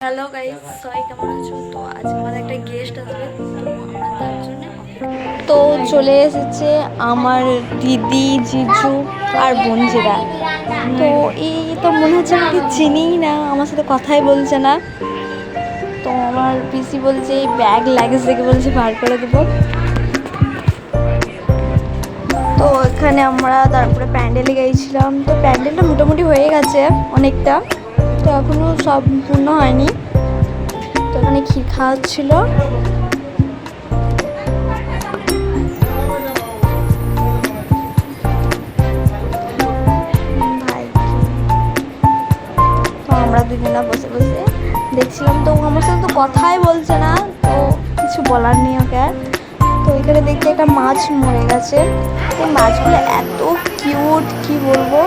Hello guys, সবাই কেমন আছো? তো আজ আমাদের একটা গেস্ট আসবে, তো আমরা তার জন্য তো চলে এসেছে আমার দিদি, জিজু আর বোনজিরা। তো এই তো মনে হচ্ছে আমাকে চিনিই না, আমার সাথে কথাই বলছে না। তো আমার পিসি বলছে এই ব্যাগ লাগেজ দেখে বলছে বার করে দেবো। তো এখানে আমরা তারপরে প্যান্ডেলে গিয়েছিলাম। তো প্যান্ডেলটা মোটামুটি হয়ে গেছে অনেকটা, তো এখনও সম্পূর্ণ হয়নি। তো এখানে ক্ষীর খাওয়া হচ্ছিল। ভাই, তো আমরা দুজনা বসে বসে দেখছিলাম। তো আমার সাথে তো কথাই বলছে না, তো কিছু বলার নেই ওকে আর। তো এখানে দেখতে একটা মাছ মরে গেছে। এই মাছগুলো এত কিউট, কি বলবো।